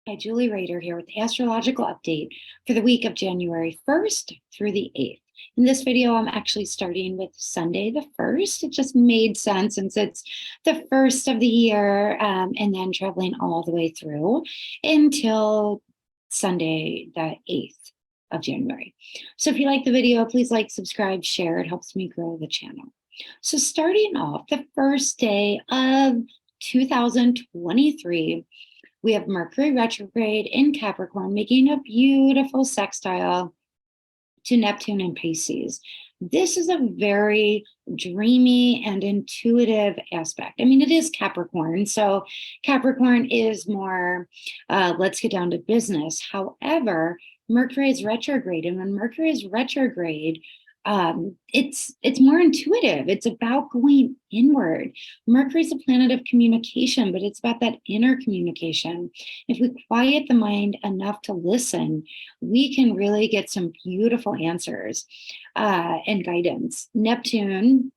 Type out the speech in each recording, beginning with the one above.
Hi, Julie Rader here with the astrological update for the week of January 1st through the 8th. In this video, I'm actually starting with Sunday the 1st. It just made sense since it's the first of the year, and then traveling all the way through until Sunday the 8th of January. So if you like the video, please like, subscribe, share. It helps me grow the channel. So starting off the first day of 2023, we have Mercury retrograde in Capricorn, making a beautiful sextile to Neptune in Pisces. This is a very dreamy and intuitive aspect. I mean, it is Capricorn, so Capricorn is more, let's get down to business. However, Mercury is retrograde, and when Mercury is retrograde, it's more intuitive. It's about going inward. Mercury is a planet of communication, but it's about that inner communication. If we quiet the mind enough to listen, we can really get some beautiful answers and guidance. Neptune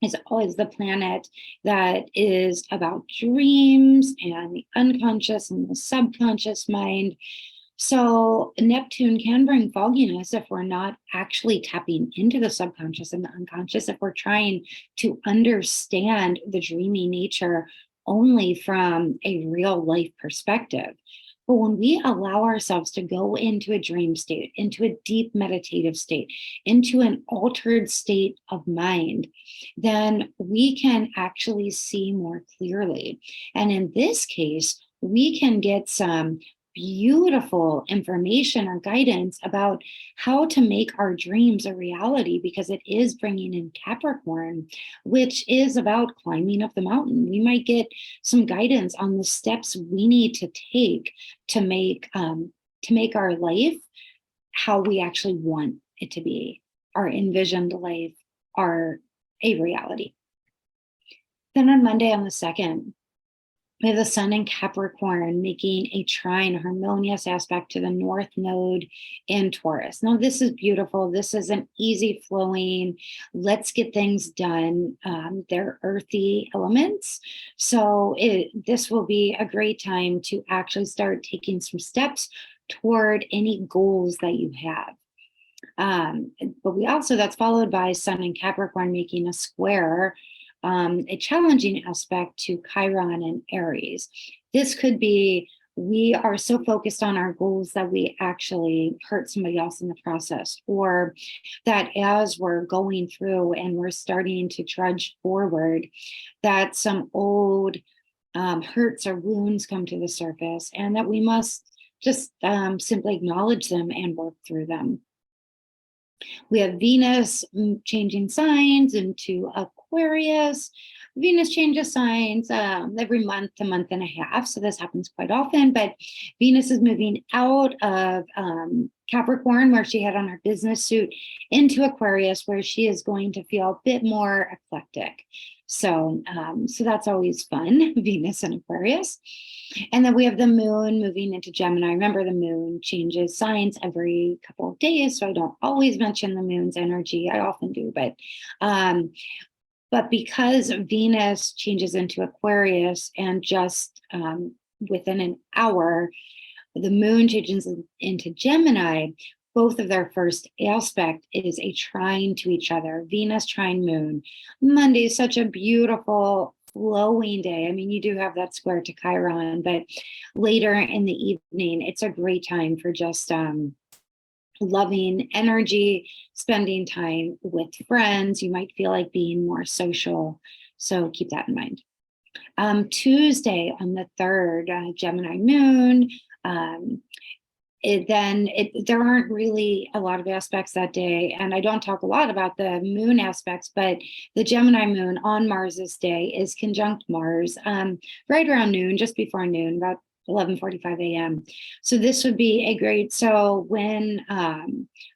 is always the planet that is about dreams and the unconscious and the subconscious mind. So Neptune can bring fogginess if we're not actually tapping into the subconscious and the unconscious, if we're trying to understand the dreamy nature only from a real life perspective. But when we allow ourselves to go into a dream state, into a deep meditative state, into an altered state of mind, then we can actually see more clearly. And in this case, we can get some beautiful information or guidance about how to make our dreams a reality, because it is bringing in Capricorn, which is about climbing up the mountain. We might get some guidance on the steps we need to take to make our life how we actually want it to be, our envisioned life, are a reality. Then on Monday, on the 2nd, we have the sun in Capricorn making a trine, a harmonious aspect to the North Node in Taurus. Now, this is beautiful. This is an easy flowing, let's get things done. They're earthy elements. So this will be a great time to actually start taking some steps toward any goals that you have. But we also, that's followed by sun in Capricorn making a square, a challenging aspect to Chiron and Aries. This could be, we are so focused on our goals that we actually hurt somebody else in the process, or that as we're going through and we're starting to trudge forward, that some old hurts or wounds come to the surface, and that we must just simply acknowledge them and work through them. We have Venus changing signs into Aquarius. Venus changes signs every month, a month and a half. So this happens quite often, but Venus is moving out of Capricorn, where she had on her business suit, into Aquarius, where she is going to feel a bit more eclectic. So that's always fun, Venus and Aquarius. And then we have the moon moving into Gemini. Remember, the moon changes signs every couple of days, so I don't always mention the moon's energy. I often do, but because Venus changes into Aquarius, and just within an hour, the moon changes into Gemini, both of their first aspect is a trine to each other. Venus trine moon. Monday is such a beautiful flowing day. I mean, you do have that square to Chiron, but later in the evening, it's a great time for just loving energy, spending time with friends. You might feel like being more social, so keep that in mind. Tuesday on the 3rd, Gemini moon. There aren't really a lot of aspects that day, and I don't talk a lot about the moon aspects, but the Gemini moon on Mars's day is conjunct Mars right around noon, just before noon, about 11:45 a.m. So this would be a great, so when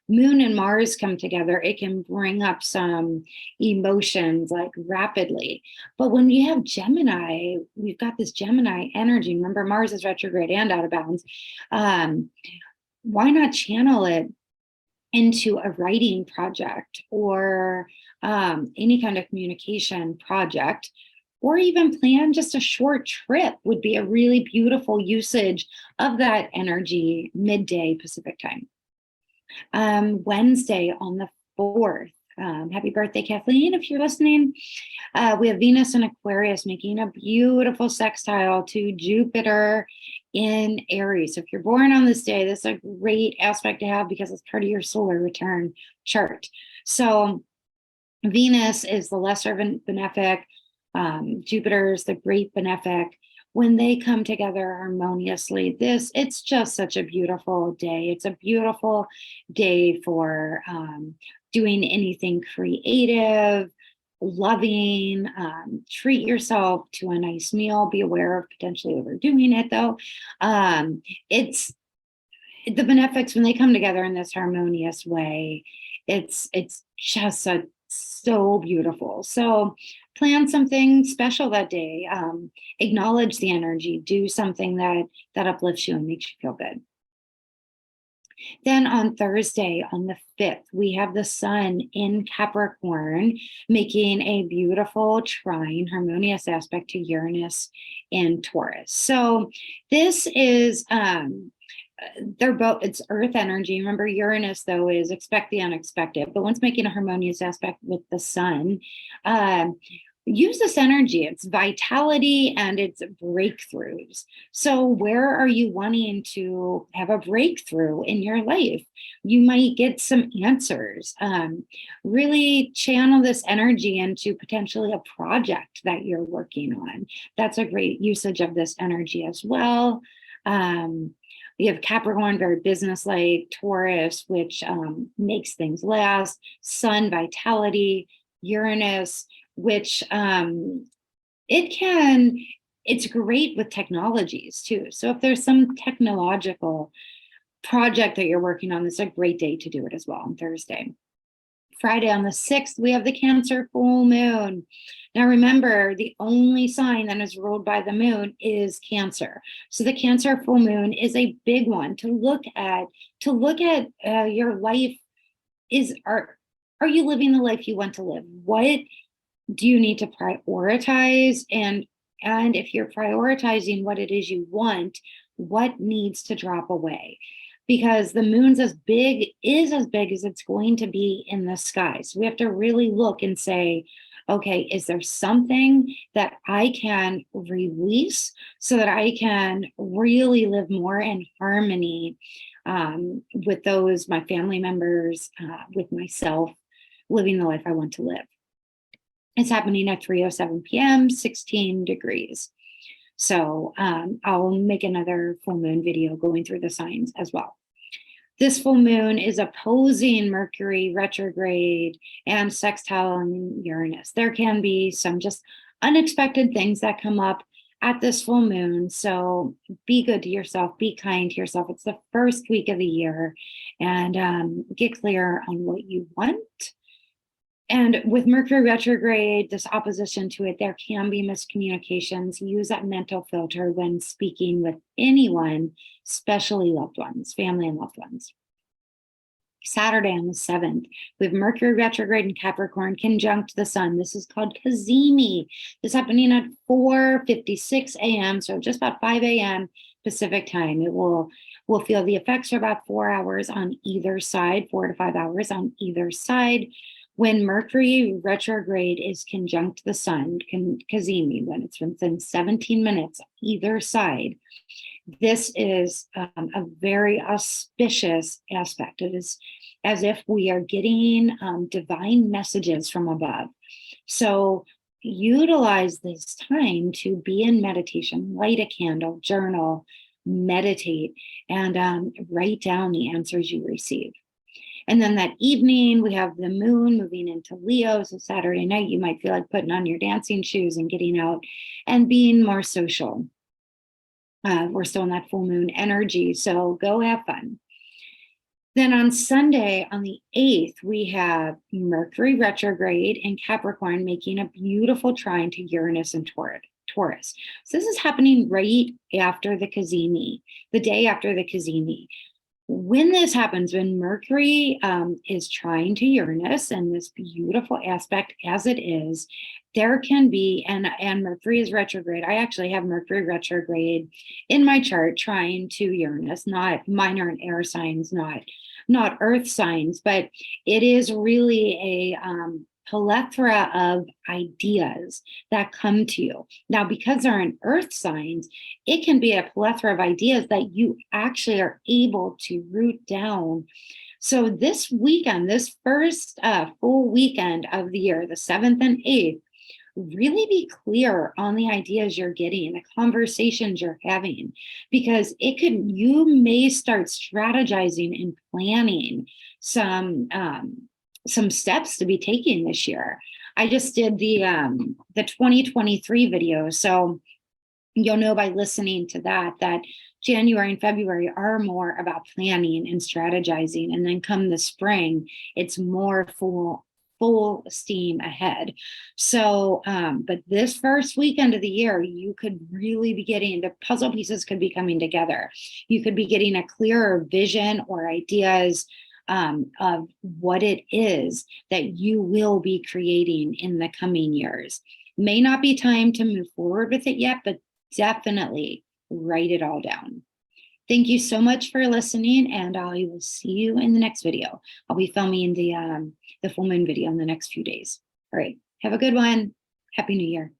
moon and Mars come together, it can bring up some emotions like rapidly. But when you have Gemini, we've got this Gemini energy. Remember, Mars is retrograde and out of bounds. Why not channel it into a writing project or any kind of communication project, or even plan just a short trip would be a really beautiful usage of that energy midday Pacific time. Wednesday on the 4th. Happy birthday, Kathleen, if you're listening. We have Venus and Aquarius making a beautiful sextile to Jupiter in Aries. So if you're born on this day, this is a great aspect to have because it's part of your solar return chart. So Venus is the lesser benefic, Jupiter is the great benefic. When they come together harmoniously, it's just such a beautiful day. It's a beautiful day for doing anything creative, loving, treat yourself to a nice meal. Be aware of potentially overdoing it though. It's the benefics when they come together in this harmonious way. It's just so beautiful. So plan something special that day. Acknowledge the energy. Do something that uplifts you and makes you feel good. Then on Thursday, on the 5th, we have the sun in Capricorn making a beautiful trine, harmonious aspect to Uranus in Taurus. So this is they're both, it's earth energy. Remember, Uranus though is expect the unexpected, but once making a harmonious aspect with the sun, use this energy. It's vitality and it's breakthroughs. So where are you wanting to have a breakthrough in your life? You might get some answers. Really channel this energy into potentially a project that you're working on. That's a great usage of this energy as well. We have Capricorn, very business-like, Taurus, which makes things last, Sun, vitality, Uranus, which it's great with technologies too. So if there's some technological project that you're working on, this is a great day to do it as well on Thursday. Friday on the 6th, we have the Cancer full moon. Now remember, the only sign that is ruled by the moon is Cancer. So the Cancer full moon is a big one to look at. Your life. Are you living the life you want to live? What do you need to prioritize? And if you're prioritizing what it is you want, what needs to drop away? Because the moon's as big as it's going to be in the sky. So we have to really look and say, okay, is there something that I can release so that I can really live more in harmony with those, my family members, with myself, living the life I want to live? It's happening at 3:07 p.m., 16 degrees. So I'll make another full moon video going through the signs as well. This full moon is opposing Mercury retrograde and sextile in Uranus. There can be some just unexpected things that come up at this full moon. So be good to yourself, be kind to yourself. It's the first week of the year, and get clear on what you want. And with Mercury retrograde, this opposition to it, there can be miscommunications. Use that mental filter when speaking with anyone, especially loved ones, family and loved ones. Saturday on the 7th, we have Mercury retrograde in Capricorn conjunct the sun. This is called Cazimi. This is happening at 4:56 a.m., so just about 5 a.m. Pacific time. We'll feel the effects for about 4 hours on either side, 4 to 5 hours on either side. When Mercury retrograde is conjunct the sun, Cazimi, when it's within 17 minutes either side, this is a very auspicious aspect. It is as if we are getting divine messages from above. So utilize this time to be in meditation, light a candle, journal, meditate, and write down the answers you receive. And then that evening, we have the moon moving into Leo. So Saturday night, you might feel like putting on your dancing shoes and getting out and being more social. We're still in that full moon energy, so go have fun. Then on Sunday, on the 8th, we have Mercury retrograde in Capricorn making a beautiful trine to Uranus and Taurus. So this is happening right after the Cazimi, the day after the Cazimi. When this happens, when Mercury is trine to Uranus and this beautiful aspect as it is, there can be, and Mercury is retrograde. I actually have Mercury retrograde in my chart trying to Uranus, not minor and air signs, not earth signs, but it is really a plethora of ideas that come to you. Now, because they're in earth signs, it can be a plethora of ideas that you actually are able to root down. So this weekend, this first full weekend of the year, the 7th and 8th, really be clear on the ideas you're getting, the conversations you're having, because you may start strategizing and planning some steps to be taking this year. I just did the 2023 video, so you'll know by listening to that January and February are more about planning and strategizing, and then come the spring, it's more full steam ahead. So, but this first weekend of the year, you could really be getting, the puzzle pieces could be coming together. You could be getting a clearer vision or ideas of what it is that you will be creating in the coming years. May not be time to move forward with it yet, but definitely write it all down. Thank you so much for listening, and I will see you in the next video. I'll be filming the full moon video in the next few days. All right, have a good one. Happy New Year.